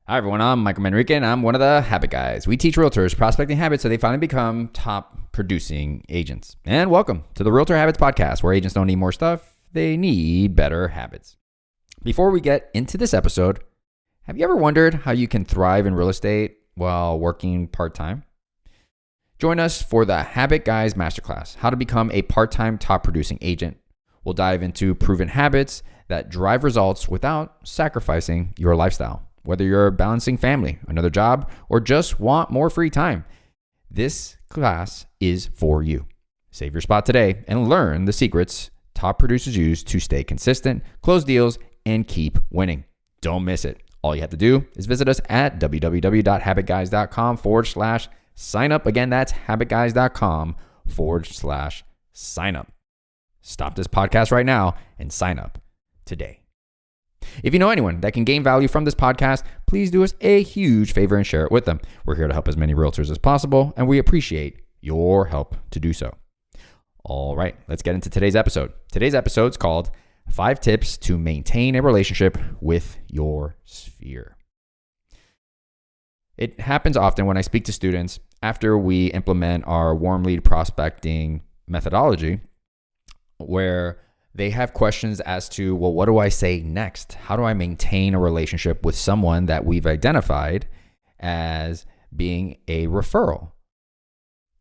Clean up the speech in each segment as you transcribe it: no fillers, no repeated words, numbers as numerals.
Hi everyone, I'm Michael Manrique and I'm one of the Habit Guys. We teach realtors prospecting habits so they finally become top producing agents. And welcome to the Realtor Habits Podcast, where agents don't need more stuff, they need better habits. Before we get into this episode, have you ever wondered how you can thrive in real estate while working part-time? Join us for the Habit Guys Masterclass, how to become a part-time top producing agent. We'll dive into proven habits that drive results without sacrificing your lifestyle. Whether you're balancing family, another job, or just want more free time, this class is for you. Save your spot today and learn the secrets top producers use to stay consistent, close deals, and keep winning. Don't miss it. All you have to do is visit us at www.habitguys.com/sign up. Again, that's habitguys.com/sign up. Stop this podcast right now and sign up today. If you know anyone that can gain value from this podcast, please do us a huge favor and share it with them. We're here to help as many realtors as possible, and we appreciate your help to do so. All right, let's get into today's episode. Today's episode is called 5 Tips to Maintain a Relationship with Your Sphere. It happens often when I speak to students after we implement our warm lead prospecting methodology, where they have questions as to, well, what do I say next? How do I maintain a relationship with someone that we've identified as being a referral?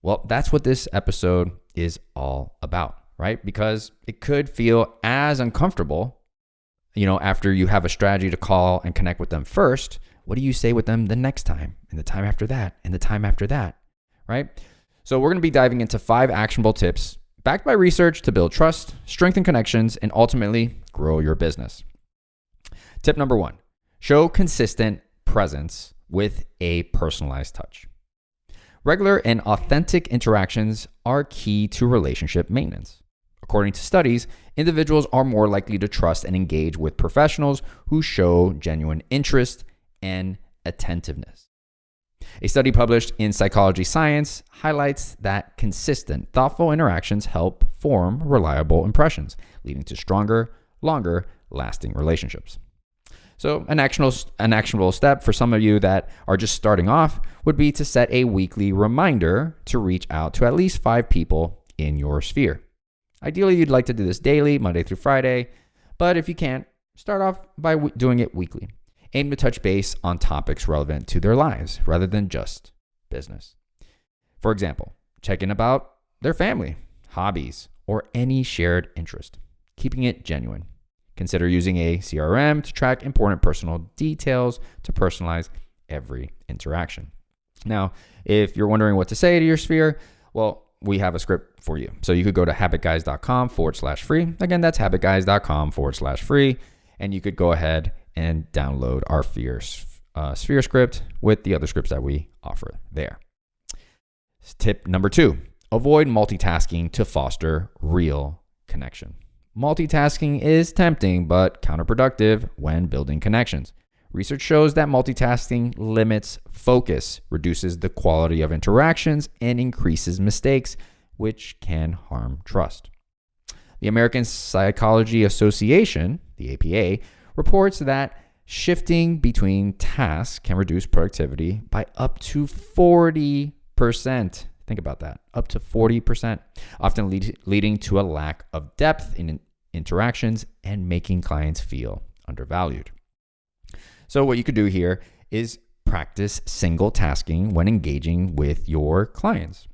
Well, that's what this episode is all about, right? Because it could feel as uncomfortable, after you have a strategy to call and connect with them first. What do you say with them the next time, and the time after that, and the time after that, right? So we're going to be diving into 5 actionable tips backed by research to build trust, strengthen connections, and ultimately grow your business. Tip number 1, show consistent presence with a personalized touch. Regular and authentic interactions are key to relationship maintenance. According to studies, individuals are more likely to trust and engage with professionals who show genuine interest and attentiveness. A study published in Psychology Science highlights that consistent, thoughtful interactions help form reliable impressions, leading to stronger, longer lasting relationships. So an actionable step for some of you that are just starting off would be to set a weekly reminder to reach out to at least 5 people in your sphere. Ideally, you'd like to do this daily, Monday through Friday, but if you can't, start off by doing it weekly. Aim to touch base on topics relevant to their lives rather than just business. For example, check in about their family, hobbies, or any shared interest, keeping it genuine. Consider using a CRM to track important personal details to personalize every interaction. Now, if you're wondering what to say to your sphere, well, we have a script for you. So you could go to habitguys.com/free. Again, that's habitguys.com/free. And you could go ahead and download our sphere script with the other scripts that we offer there. Tip number 2, avoid multitasking to foster real connection. Multitasking is tempting but counterproductive when building connections. Research shows that multitasking limits focus, reduces the quality of interactions, and increases mistakes, which can harm trust. The American Psychology Association, the APA, reports that shifting between tasks can reduce productivity by up to 40%. Think about that, up to 40%, often leading to a lack of depth in interactions and making clients feel undervalued. So what you could do here is practice single tasking when engaging with your clients.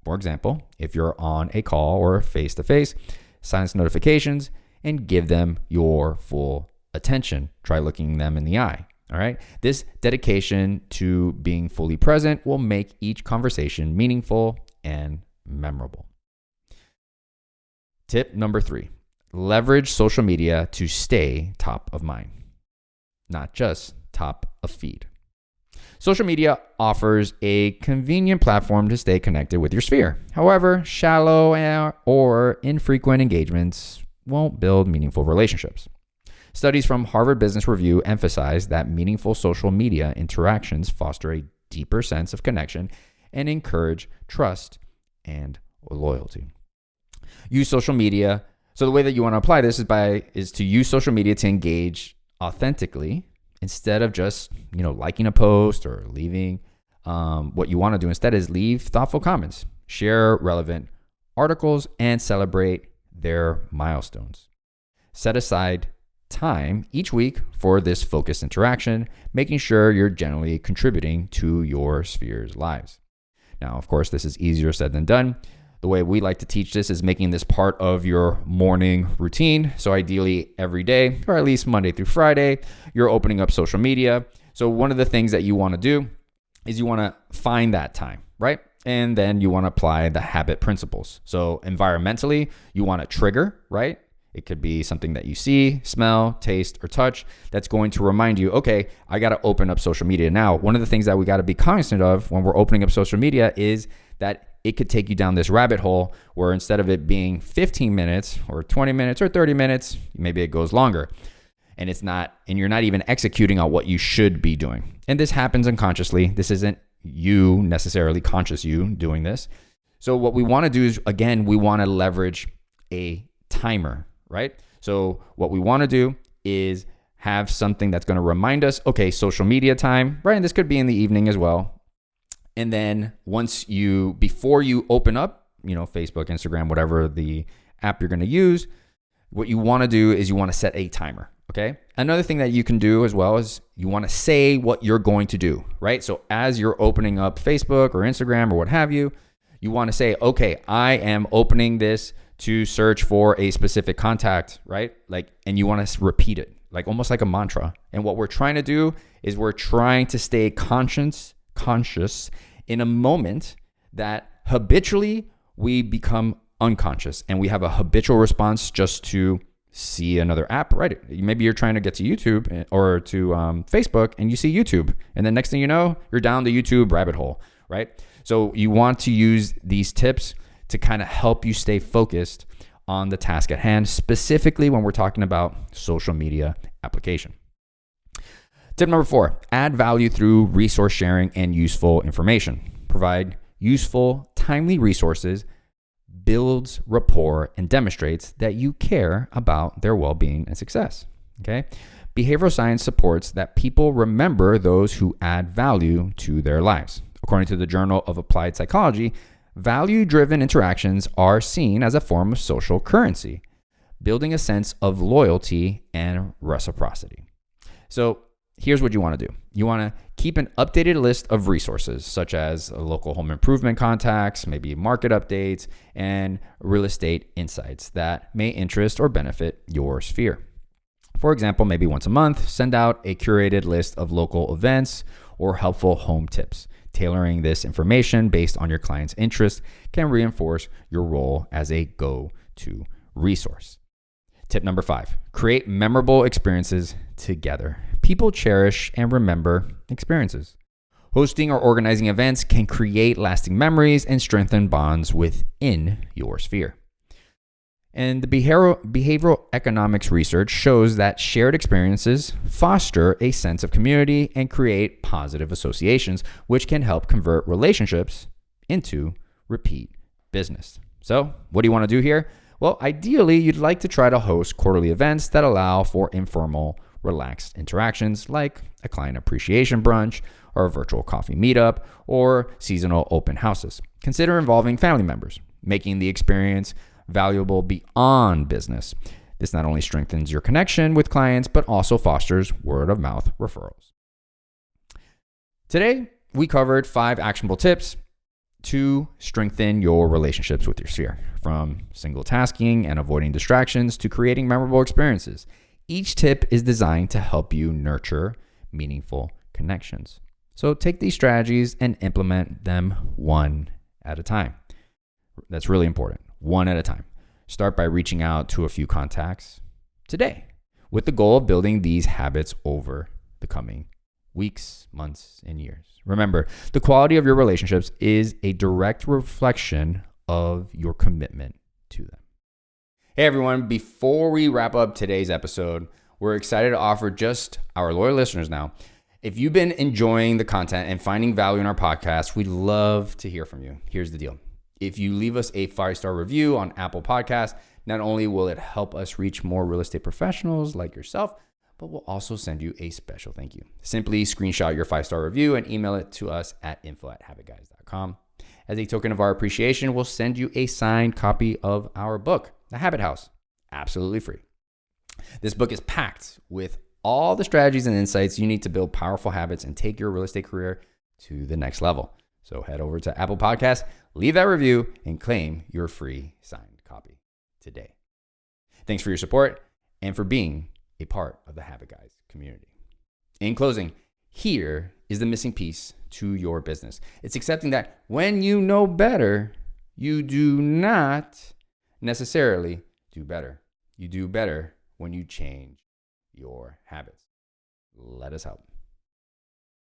For example, if you're on a call or face-to-face, silence notifications and give them your full attention. Try looking them in the eye. All right. This dedication to being fully present will make each conversation meaningful and memorable. Tip number 3, leverage social media to stay top of mind, not just top of feed. Social media offers a convenient platform to stay connected with your sphere. However, shallow or infrequent engagements won't build meaningful relationships. Studies from Harvard Business Review emphasize that meaningful social media interactions foster a deeper sense of connection and encourage trust and loyalty. Use social media. So the way that you want to apply this is to use social media to engage authentically instead of just, liking a post or leaving, what you want to do instead is leave thoughtful comments, share relevant articles, and celebrate their milestones. Set aside time each week for this focused interaction, making sure you're generally contributing to your sphere's lives. Now, of course, this is easier said than done. The way we like to teach this is making this part of your morning routine. So ideally every day, or at least Monday through Friday, you're opening up social media. So one of the things that you want to do is you want to find that time, right? And then you want to apply the habit principles. So environmentally, you want to trigger, right? It could be something that you see, smell, taste, or touch that's going to remind you, okay, I got to open up social media now. One of the things that we got to be cognizant of when we're opening up social media is that it could take you down this rabbit hole where instead of it being 15 minutes or 20 minutes or 30 minutes, maybe it goes longer. And you're not even executing on what you should be doing. And this happens unconsciously. This isn't you necessarily conscious you doing this. So what we want to do is, again, we want to leverage a timer, right? So what we want to do is have something that's going to remind us, okay, social media time, right? And this could be in the evening as well. And then before you open up, Facebook, Instagram, whatever the app you're going to use, what you want to do is you want to set a timer. Okay. Another thing that you can do as well is you want to say what you're going to do, right? So as you're opening up Facebook or Instagram or what have you, you want to say, okay, I am opening this to search for a specific contact, right? And you want to repeat it, almost like a mantra. And what we're trying to do is we're trying to stay conscious in a moment that habitually we become unconscious and we have a habitual response just to see another app, right? Maybe you're trying to get to YouTube or to Facebook and you see YouTube. And then next thing you know, you're down the YouTube rabbit hole, right? So you want to use these tips to kind of help you stay focused on the task at hand, specifically when we're talking about social media application. Tip number 4, add value through resource sharing and useful information. Provide useful, timely resources, builds rapport, and demonstrates that you care about their well-being and success. Okay? Behavioral science supports that people remember those who add value to their lives. According to the Journal of Applied Psychology, value-driven interactions are seen as a form of social currency, building a sense of loyalty and reciprocity. So here's what you want to do. You want to keep an updated list of resources, such as local home improvement contacts, maybe market updates, and real estate insights that may interest or benefit your sphere. For example, maybe once a month, send out a curated list of local events or helpful home tips. Tailoring this information based on your client's interests can reinforce your role as a go-to resource. Tip number 5, create memorable experiences together. People cherish and remember experiences. Hosting or organizing events can create lasting memories and strengthen bonds within your sphere. And the behavioral economics research shows that shared experiences foster a sense of community and create positive associations, which can help convert relationships into repeat business. So, what do you want to do here? Well, ideally, you'd like to try to host quarterly events that allow for informal, relaxed interactions like a client appreciation brunch or a virtual coffee meetup or seasonal open houses. Consider involving family members, making the experience valuable beyond business. This not only strengthens your connection with clients, but also fosters word of mouth referrals. Today, we covered 5 actionable tips to strengthen your relationships with your sphere, from single tasking and avoiding distractions to creating memorable experiences. Each tip is designed to help you nurture meaningful connections. So take these strategies and implement them one at a time. That's really important. One at a time. Start by reaching out to a few contacts today with the goal of building these habits over the coming weeks, months, and years. Remember, the quality of your relationships is a direct reflection of your commitment to them. Hey everyone, before we wrap up today's episode, we're excited to offer just our loyal listeners now. If you've been enjoying the content and finding value in our podcast, we'd love to hear from you. Here's the deal. If you leave us a 5-star review on Apple Podcasts, not only will it help us reach more real estate professionals like yourself, but we'll also send you a special thank you. Simply screenshot your 5-star review and email it to us at info@habitguys.com. As a token of our appreciation, we'll send you a signed copy of our book, The Habit House, absolutely free. This book is packed with all the strategies and insights you need to build powerful habits and take your real estate career to the next level. So head over to Apple Podcasts, leave that review, and claim your free signed copy today. Thanks for your support and for being a part of the Habit Guys community. In closing, here is the missing piece to your business. It's accepting that when you know better, you do not necessarily do better. You do better when you change your habits. Let us help.